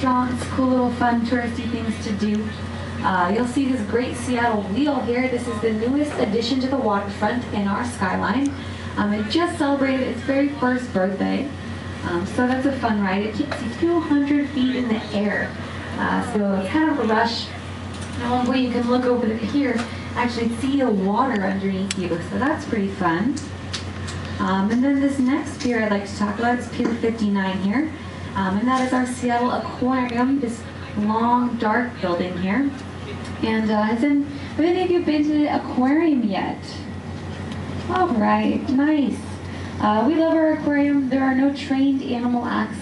restaurants, cool little fun touristy things to do. You'll see this great Seattle wheel here. This is the newest addition to the waterfront in our skyline. It just celebrated its very first birthday. So that's a fun ride. It keeps you 200 feet in the air. So it's kind of a rush. At one point you can look over here, actually see the water underneath you. So that's pretty fun. And then this next pier I'd like to talk about is Pier 59 here. And that is our Seattle Aquarium, this long, dark building here. And have any of you been to the aquarium yet? All right, nice. We love our aquarium. There are no trained animal acts.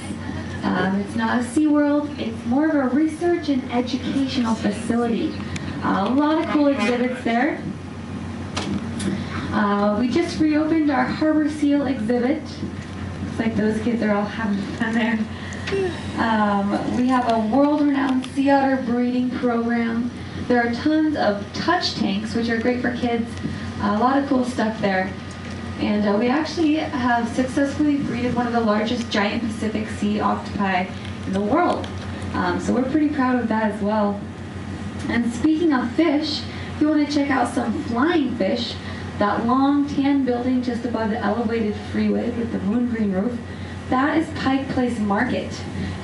It's not a SeaWorld. It's more of a research and educational facility. A lot of cool exhibits there. We just reopened our Harbor Seal exhibit. Looks like those kids are all having fun there. We have a world-renowned sea otter breeding program. There are tons of touch tanks, which are great for kids. A lot of cool stuff there. And we actually have successfully breeded one of the largest giant Pacific Sea octopi in the world. So we're pretty proud of that as well. And speaking of fish, if you want to check out some flying fish, that long tan building just above the elevated freeway with the moon green roof, that is Pike Place Market.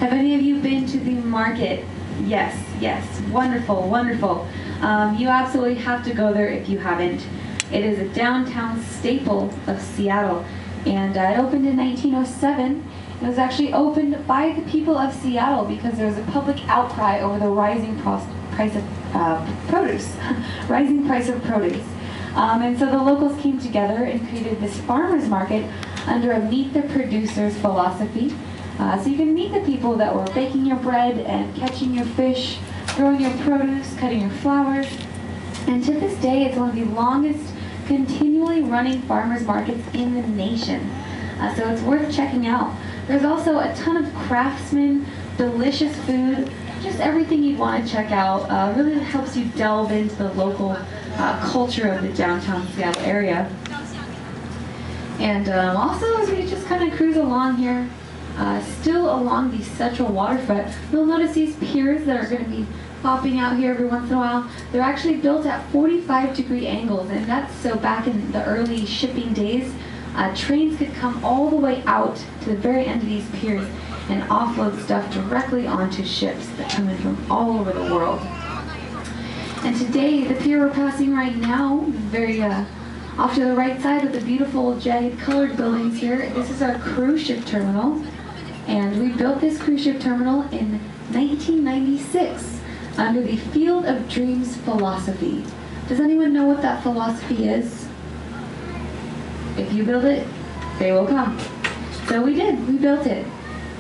Have any of you been to the market? Yes, yes, wonderful, wonderful. You absolutely have to go there if you haven't. It is a downtown staple of Seattle, and it opened in 1907. It was actually opened by the people of Seattle because there was a public outcry over the rising price of produce. Rising price of produce. And so the locals came together and created this farmers market under a meet the producers philosophy. So you can meet the people that were baking your bread and catching your fish, growing your produce, cutting your flowers. And to this day, it's one of the longest continually running farmers markets in the nation. So it's worth checking out. There's also a ton of craftsmen, delicious food, just everything you'd want to check out. Really helps you delve into the local culture of the downtown Seattle area. And also, as we just kind of cruise along here, still along the central waterfront, you'll notice these piers that are going to be popping out here every once in a while. They're actually built at 45-degree angles, and that's so back in the early shipping days, trains could come all the way out to the very end of these piers and offload stuff directly onto ships that come in from all over the world. And today, the pier we're passing right now, very off to the right side with the beautiful jagged colored buildings here, this is our cruise ship terminal. And we built this cruise ship terminal in 1996 under the Field of Dreams philosophy. Does anyone know what that philosophy is? If you build it, they will come. So we did, we built it.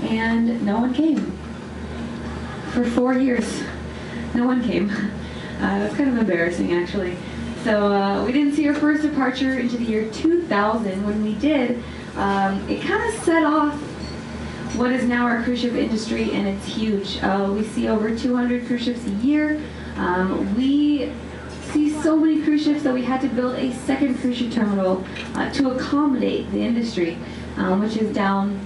And no one came. For 4 years, no one came. That's kind of embarrassing, actually. So we didn't see our first departure into the year 2000. When we did, it kind of set off what is now our cruise ship industry, and it's huge. We see over 200 cruise ships a year. We see so many cruise ships that we had to build a second cruise ship terminal to accommodate the industry, which is down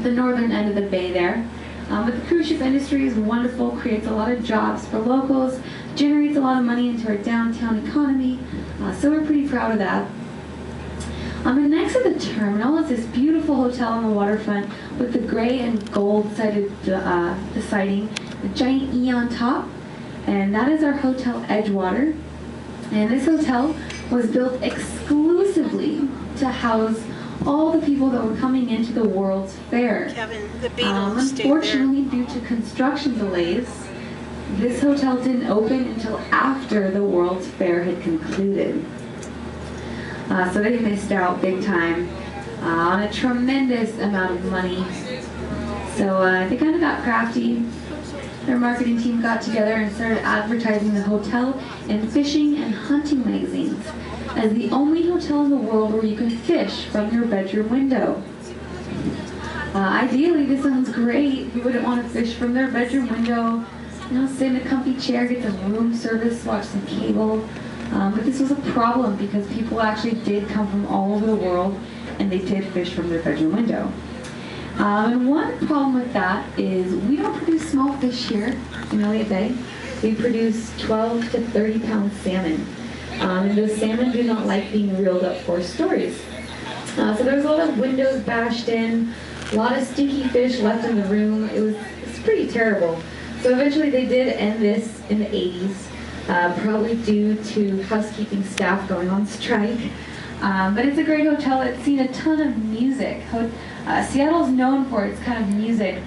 the northern end of the bay there. But the cruise ship industry is wonderful, creates a lot of jobs for locals, generates a lot of money into our downtown economy, so we're pretty proud of that. And next to the terminal is this beautiful hotel on the waterfront with the gray and gold sided the siding, the giant E on top, and that is our Hotel Edgewater. And this hotel was built exclusively to house all the people that were coming into the World's Fair. Kevin, the Beatles unfortunately, due to construction delays, this hotel didn't open until after the World's Fair had concluded. So they missed out big time on a tremendous amount of money. So they kind of got crafty. Their marketing team got together and started advertising the hotel in fishing and hunting magazines as the only hotel in the world where you can fish from your bedroom window. Ideally, this sounds great. Who wouldn't want to fish from their bedroom window? You know, sit in a comfy chair, get some room service, watch some cable. But this was a problem because people actually did come from all over the world and they did fish from their bedroom window. And one problem with that is we don't produce small fish here in Elliott Bay. We produce 12 to 30 pound salmon. And those salmon do not like being reeled up for stories. So there's a lot of windows bashed in, a lot of sticky fish left in the room. It's pretty terrible. So eventually they did end this in the 80s, probably due to housekeeping staff going on strike. But it's a great hotel. It's seen a ton of music. Seattle's known for its kind of music,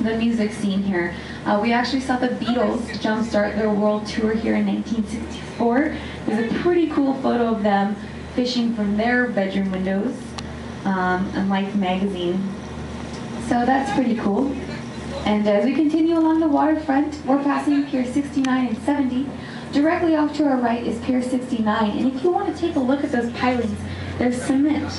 the music scene here. We actually saw the Beatles jumpstart their world tour here in 1964. There's a pretty cool photo of them fishing from their bedroom windows in Life magazine. So that's pretty cool. And as we continue along the waterfront, we're passing Pier 69 and 70. Directly off to our right is Pier 69. And if you want to take a look at those pilings, there's cement.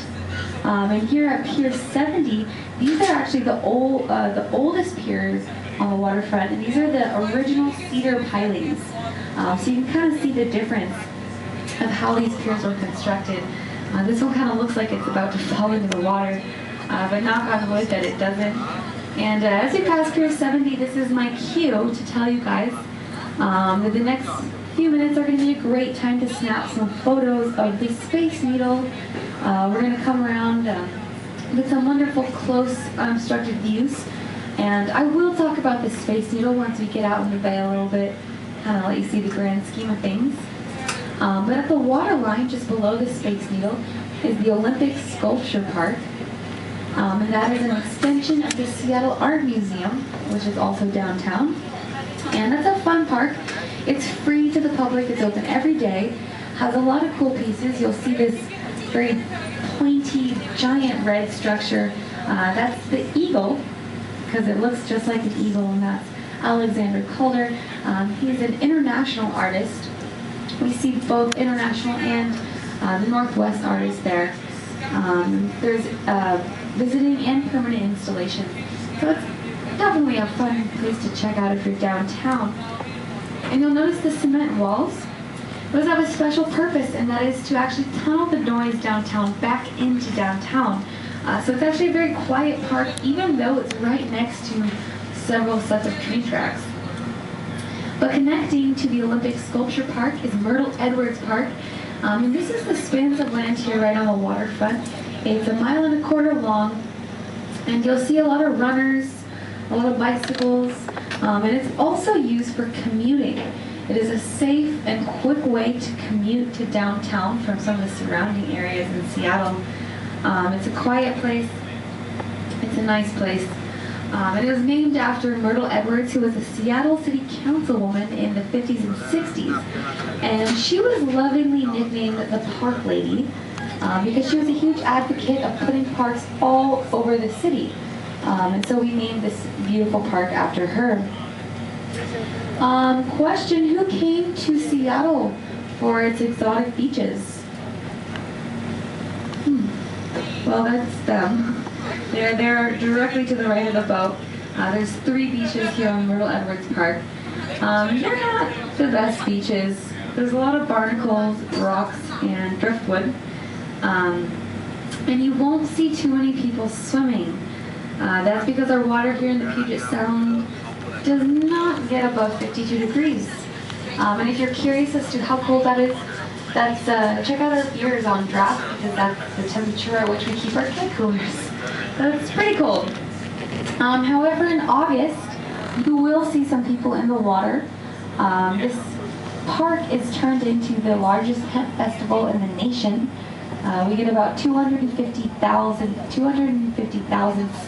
And here at Pier 70, these are actually the oldest piers on the waterfront, and these are the original cedar pilings. So you can kind of see the difference of how these piers were constructed. This one kind of looks like it's about to fall into the water, but knock on wood that it doesn't. And as we pass Pier 70, this is my cue to tell you guys that the next few minutes are going to be a great time to snap some photos of the Space Needle. We're going to come around with some wonderful close unobstructed views. And I will talk about the Space Needle once we get out in the bay a little bit, kind of let you see the grand scheme of things. But at the water line, just below the Space Needle, is the Olympic Sculpture Park. And that is an extension of the Seattle Art Museum, which is also downtown. And that's a fun park. It's free to the public. It's open every day. Has a lot of cool pieces. You'll see this very pointy, giant red structure. That's the eagle, because it looks just like an eagle, and that's Alexander Calder. He's an international artist. We see both international and the Northwest artists there. There's visiting and permanent installation. So it's definitely a fun place to check out if you're downtown. And you'll notice the cement walls. Those have a special purpose, and that is to actually tunnel the noise downtown back into downtown. So it's actually a very quiet park, even though it's right next to several sets of train tracks. But connecting to the Olympic Sculpture Park is Myrtle Edwards Park. And this is the span of land here right on the waterfront. It's 1.25 miles long, and you'll see a lot of runners, a lot of bicycles, and it's also used for commuting. It is a safe and quick way to commute to downtown from some of the surrounding areas in Seattle. It's a quiet place. It's a nice place. It was named after Myrtle Edwards, who was a Seattle City Councilwoman in the 50s and 60s. And she was lovingly nicknamed the Park Lady because she was a huge advocate of putting parks all over the city. And so we named this beautiful park after her. Question, who came to Seattle for its exotic beaches? Well, that's them. They're directly to the right of the boat. There's 3 beaches here on Myrtle Edwards Park. They're not the best beaches. There's a lot of barnacles, rocks, and driftwood. And you won't see too many people swimming. That's because our water here in the Puget Sound does not get above 52 degrees. And if you're curious as to how cold that is, check out our beers on draft, because that's the temperature at which we keep our keg coolers. That's pretty cold. However, in August, you will see some people in the water. This park is turned into the largest hemp festival in the nation. We get about 250,000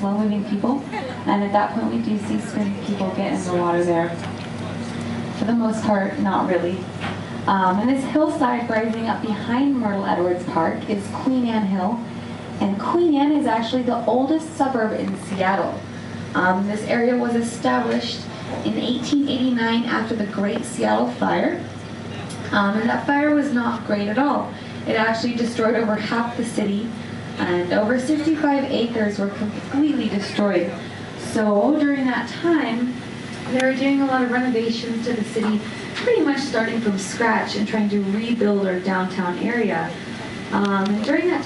slow-moving people, and at that point we do see some people get in the water there. For the most part, not really. And this hillside rising up behind Myrtle Edwards Park is Queen Anne Hill, and Queen Anne is actually the oldest suburb in Seattle. This area was established in 1889 after the Great Seattle Fire, and that fire was not great at all. It actually destroyed over half the city, and over 65 acres were completely destroyed. So during that time, they were doing a lot of renovations to the city, pretty much starting from scratch and trying to rebuild our downtown area. During that time,